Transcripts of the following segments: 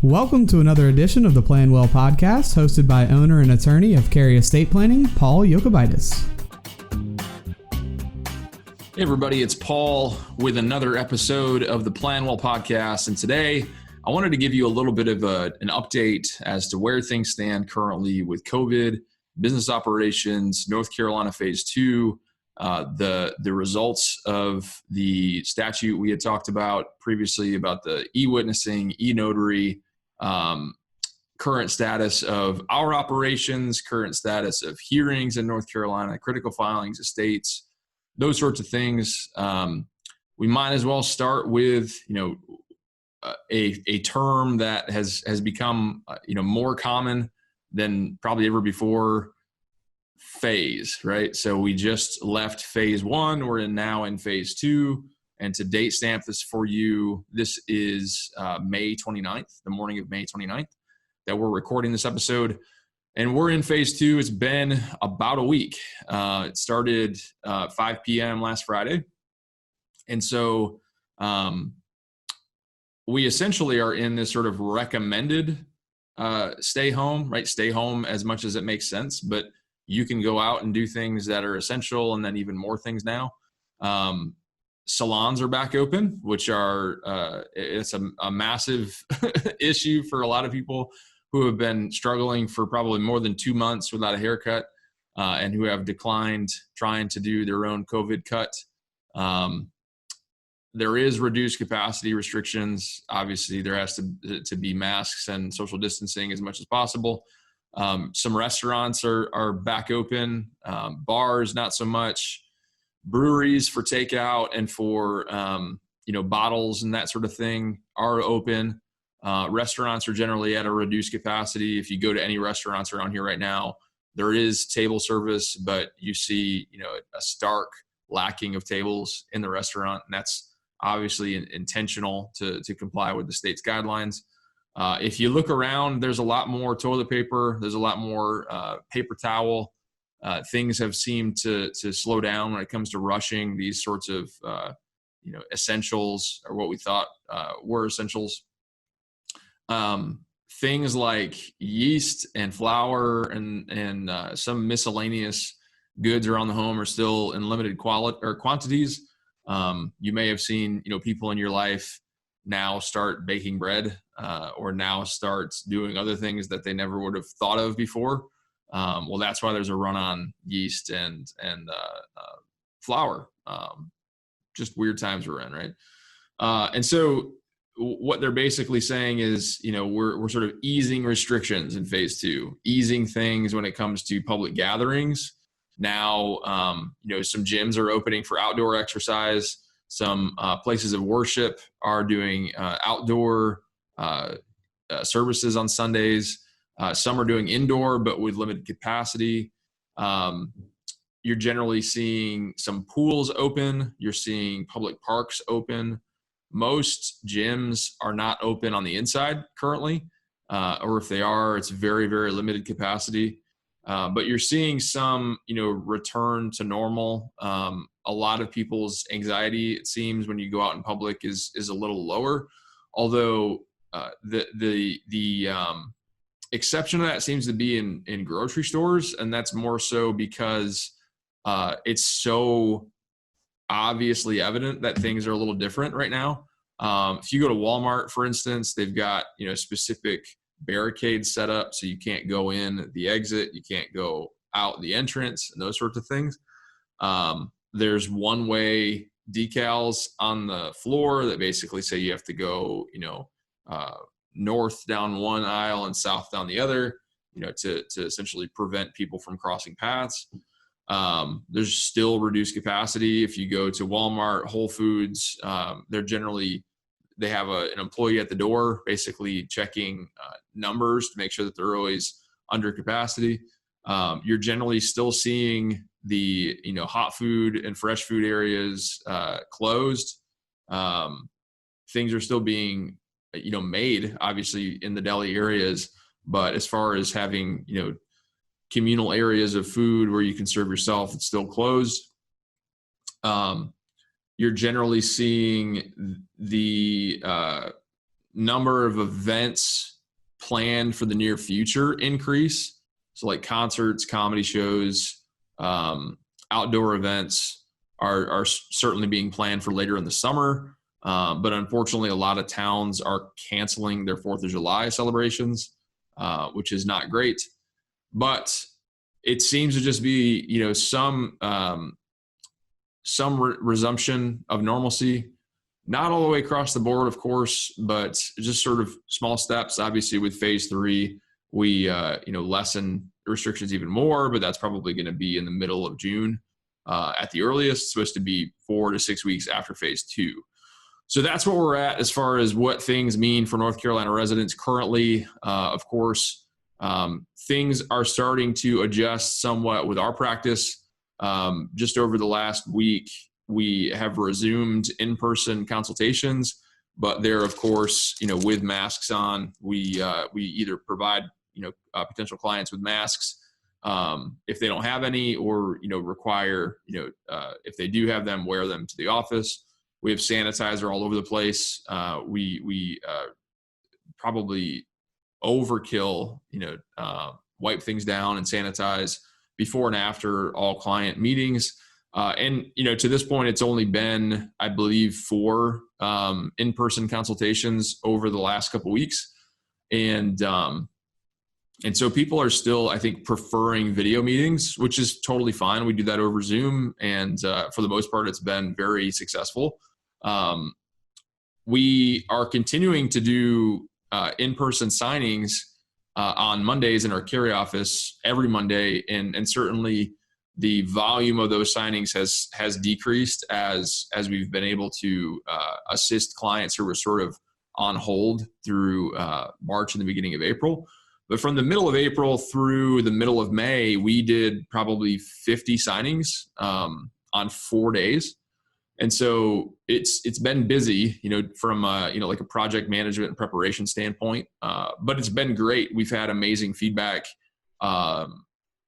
Welcome to another edition of the Plan Well podcast, hosted by owner and attorney of Cary Estate Planning, Paul Yokobitis. Hey everybody, it's Paul with another episode of the Plan Well podcast. And today I wanted to give you a little bit of an update as to where things stand currently with COVID, business operations, North Carolina phase 2, the results of the statute we had talked about previously about the e-witnessing, e-notary, current status of our operations, current status of hearings in North Carolina, critical filings, estates, those sorts of things. We might as well start with, a term that has become, more common than probably ever before, phase, right? So we just left phase 1. We're now in phase 2. And to date stamp this for you, this is May 29th, the morning of May 29th, that we're recording this episode. And we're in phase 2. It's been about a week. It started 5 p.m. last Friday. And so we essentially are in this sort of recommended stay home, right? Stay home as much as it makes sense, but you can go out and do things that are essential, and then even more things now. Salons are back open, which are it's a massive issue for a lot of people who have been struggling for probably more than 2 months without a haircut, and who have declined trying to do their own COVID cut. There is reduced capacity restrictions. Obviously, there has to be masks and social distancing as much as possible. Some restaurants are back open, bars not so much, breweries for takeout and for bottles and that sort of thing are open. Restaurants are generally at a reduced capacity. If you go to any restaurants around here right now, there is table service, but you see a stark lacking of tables in the restaurant, and that's obviously intentional to comply with the state's guidelines. If you look around, there's a lot more toilet paper. There's a lot more paper towel. Things have seemed to slow down when it comes to rushing these sorts of essentials, or what we thought were essentials. Things like yeast and flour and some miscellaneous goods around the home are still in limited quantities. You may have seen people in your life now start baking bread, or now start doing other things that they never would have thought of before. Well, that's why there's a run on yeast and flour. Just weird times we're in, right? And so what they're basically saying is, we're sort of easing restrictions in phase 2, easing things when it comes to public gatherings. Now, some gyms are opening for outdoor exercise. Some places of worship are doing outdoor services on Sundays. Some are doing indoor, but with limited capacity. You're generally seeing some pools open. You're seeing public parks open. Most gyms are not open on the inside currently, or if they are, it's very, very limited capacity. But you're seeing some, return to normal. A lot of people's anxiety, it seems, when you go out in public is a little lower. Although the exception to that seems to be in grocery stores, and that's more so because it's so obviously evident that things are a little different right now. If you go to Walmart, for instance, they've got specific barricades set up, so you can't go in the exit, you can't go out the entrance, and those sorts of things. There's one-way decals on the floor that basically say you have to go north down one aisle and south down the other, to essentially prevent people from crossing paths. There's still reduced capacity. If you go to Walmart, Whole Foods, they have an employee at the door basically checking numbers to make sure that they're always under capacity. You're generally still seeing the hot food and fresh food areas closed. Things are still being made, obviously, in the deli areas, but as far as having communal areas of food where you can serve yourself, it's still closed. You're generally seeing the number of events planned for the near future increase. So like concerts, comedy shows, outdoor events are certainly being planned for later in the summer. But unfortunately, a lot of towns are canceling their 4th of July celebrations, which is not great. But it seems to just be, some resumption of normalcy. Not all the way across the board, of course, but just sort of small steps. Obviously, with phase 3, we lessen restrictions even more, but that's probably going to be in the middle of June at the earliest. It's supposed to be 4 to 6 weeks after phase 2. So that's where we're at as far as what things mean for North Carolina residents currently. Of course, things are starting to adjust somewhat with our practice. Just over the last week, we have resumed in-person consultations, but they're, of course, with masks on. We either provide, potential clients with masks if they don't have any, or, require, if they do have them, wear them to the office. We have sanitizer all over the place. We probably overkill, wipe things down and sanitize before and after all client meetings. And, to this point, it's only been, I believe, 4 in-person consultations over the last couple of weeks. And so people are still, I think, preferring video meetings, which is totally fine. We do that over Zoom. And for the most part, it's been very successful. We are continuing to do in-person signings on Mondays in our Cary office every Monday. And certainly the volume of those signings has decreased as we've been able to assist clients who were sort of on hold through March and the beginning of April. But from the middle of April through the middle of May, we did probably 50 signings on 4 days. And so it's been busy, from like a project management and preparation standpoint. But it's been great. We've had amazing feedback,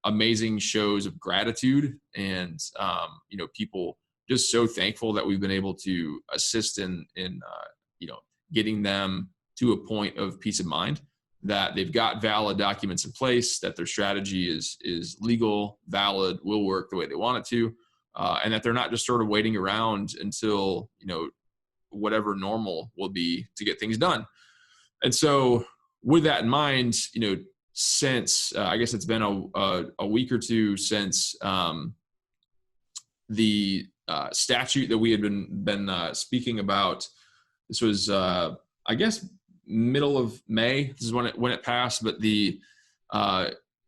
amazing shows of gratitude, and people just so thankful that we've been able to assist in getting them to a point of peace of mind, that they've got valid documents in place, that their strategy is legal, valid, will work the way they want it to. And that they're not just sort of waiting around until, whatever normal will be to get things done. And so with that in mind, since I guess it's been a week or two since the statute that we had been speaking about, this was, I guess, middle of May. This is when it passed, but the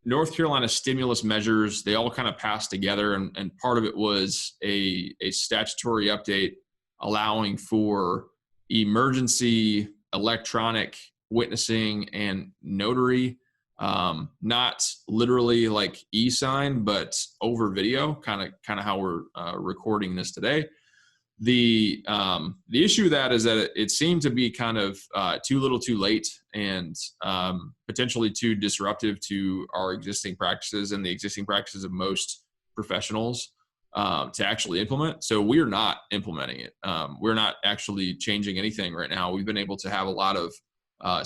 North Carolina stimulus measures, they all kind of passed together, and part of it was a statutory update allowing for emergency electronic witnessing and notary, not literally like e-sign, but over video, kind of how we're recording this today. The issue with that is that it seemed to be kind of too little too late, and potentially too disruptive to our existing practices and the existing practices of most professionals to actually implement. So we're not implementing it. We're not actually changing anything right now. We've been able to have a lot of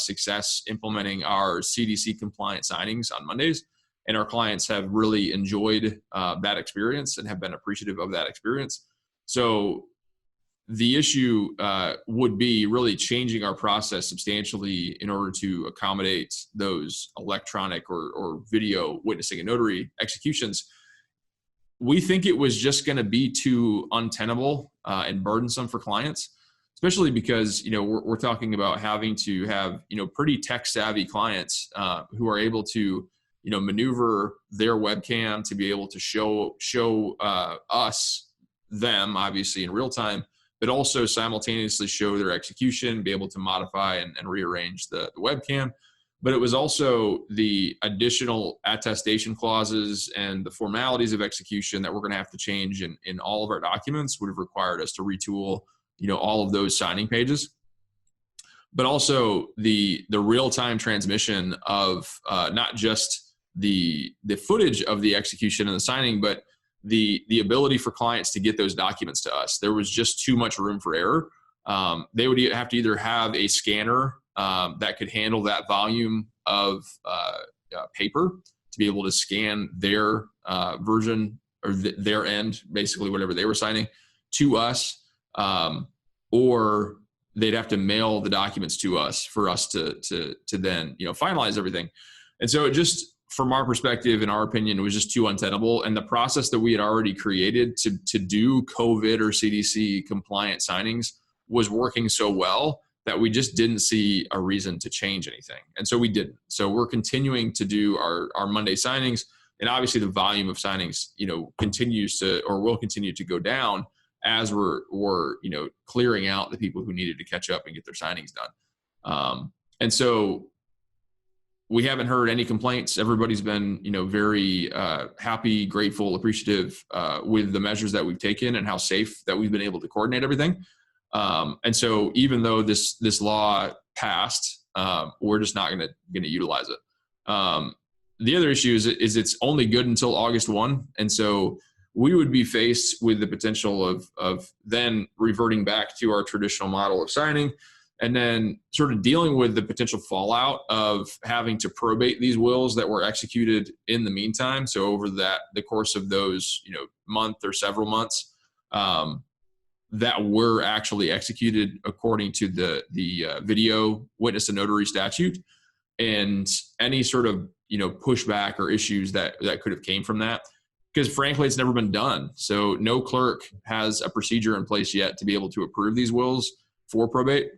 success implementing our CDC compliant signings on Mondays, and our clients have really enjoyed that experience and have been appreciative of that experience. So the issue would be really changing our process substantially in order to accommodate those electronic or video witnessing and notary executions. We think it was just going to be too untenable and burdensome for clients, especially because, we're talking about having to have, pretty tech savvy clients who are able to, maneuver their webcam to be able to show us them, obviously in real time, but also simultaneously show their execution, be able to modify and rearrange the webcam. But it was also the additional attestation clauses and the formalities of execution that we're going to have to change in all of our documents would have required us to retool, all of those signing pages. But also the real-time transmission of not just the footage of the execution and the signing, but the ability for clients to get those documents to us. There was just too much room for error. They would have to either have a scanner that could handle that volume of paper to be able to scan their version or their end, basically whatever they were signing, to us, or they'd have to mail the documents to us for us to then finalize everything. And so it just, from our perspective, in our opinion, it was just too untenable. And the process that we had already created to do COVID or CDC compliant signings was working so well that we just didn't see a reason to change anything. And so we didn't. So we're continuing to do our Monday signings. And obviously the volume of signings, continues to, or will continue to go down as we're clearing out the people who needed to catch up and get their signings done. And so we haven't heard any complaints. Everybody's been, very happy, grateful, appreciative with the measures that we've taken and how safe that we've been able to coordinate everything. And so even though this law passed, we're just not going to utilize it. The other issue is it's only good until August 1. And so we would be faced with the potential of then reverting back to our traditional model of signing, and then sort of dealing with the potential fallout of having to probate these wills that were executed in the meantime. So over the course of those, month or several months, that were actually executed according to the video witness and notary statute, and any sort of pushback or issues that could have came from that, because frankly it's never been done. So no clerk has a procedure in place yet to be able to approve these wills for probate.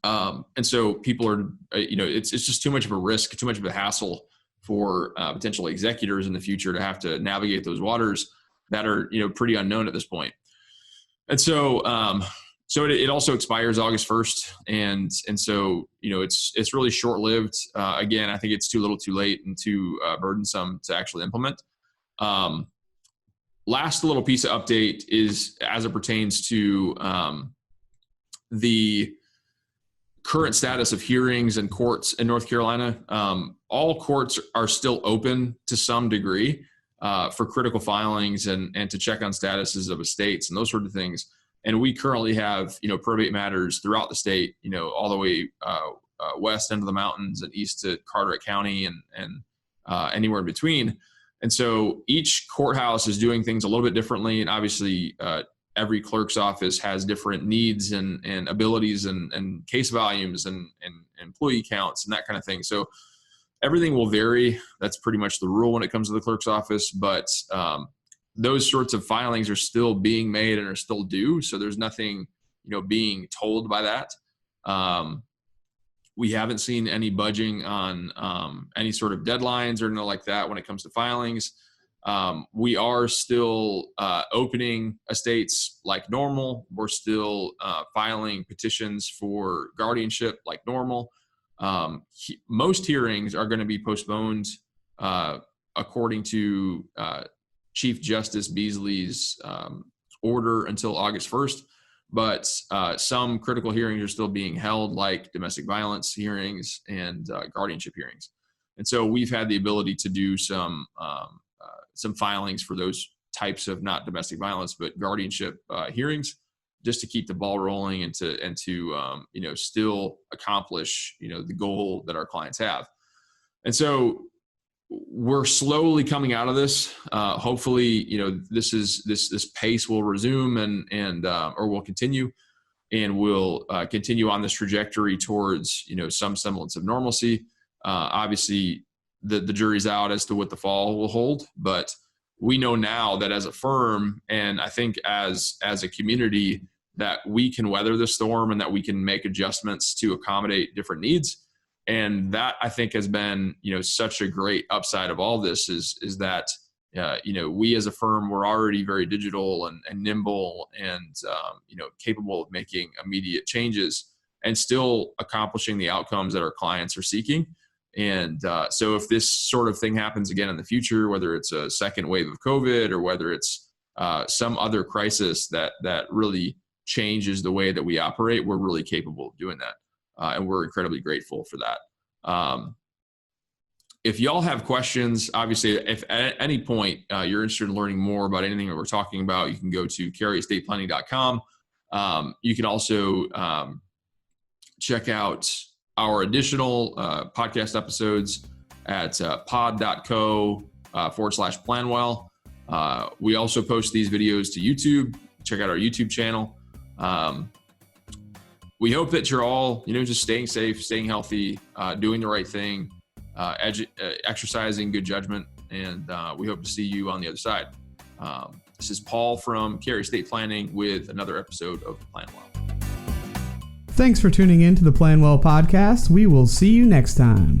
And so people are, it's just too much of a risk, too much of a hassle for potential executors in the future to have to navigate those waters that are, pretty unknown at this point. And so, it also expires August 1st. And so, it's really short-lived. Again, I think it's too little too late and too burdensome to actually implement. Last little piece of update is as it pertains to the current status of hearings and courts in North Carolina. All courts are still open to some degree for critical filings and to check on statuses of estates and those sort of things. And we currently have, probate matters throughout the state, all the way west into the mountains and east to Carteret County and anywhere in between. And so each courthouse is doing things a little bit differently. And obviously every clerk's office has different needs and abilities and case volumes and employee counts and that kind of thing. So everything will vary. That's pretty much the rule when it comes to the clerk's office. But those sorts of filings are still being made and are still due. So there's nothing, being told by that. We haven't seen any budging on any sort of deadlines or anything like that when it comes to filings. We are still opening estates like normal. We're still filing petitions for guardianship like normal. Most hearings are going to be postponed according to Chief Justice Beasley's order until August 1st. But some critical hearings are still being held, like domestic violence hearings and guardianship hearings. And so we've had the ability to do some filings for those types of not domestic violence, but guardianship hearings, just to keep the ball rolling and to still accomplish, the goal that our clients have. And so we're slowly coming out of this. Hopefully, this pace will resume or will continue, and we'll continue on this trajectory towards, some semblance of normalcy. Obviously, the jury's out as to what the fall will hold, but we know now that as a firm, and I think as a community, that we can weather the storm and that we can make adjustments to accommodate different needs. And that, I think, has been, such a great upside of all this is that, we as a firm, we're already very digital and nimble and, capable of making immediate changes and still accomplishing the outcomes that our clients are seeking. And so if this sort of thing happens again in the future, whether it's a second wave of COVID or whether it's some other crisis that really changes the way that we operate, we're really capable of doing that. And we're incredibly grateful for that. If y'all have questions, obviously, if at any point you're interested in learning more about anything that we're talking about, you can go to CaryEstatePlanning.com. You can also check out our additional podcast episodes at pod.co/planwell. We also post these videos to YouTube. Check out our YouTube channel. We hope that you're all, just staying safe, staying healthy, doing the right thing, exercising good judgment, and we hope to see you on the other side. This is Paul from Cary Estate Planning with another episode of Plan Well. Thanks for tuning in to the Plan Well podcast. We will see you next time.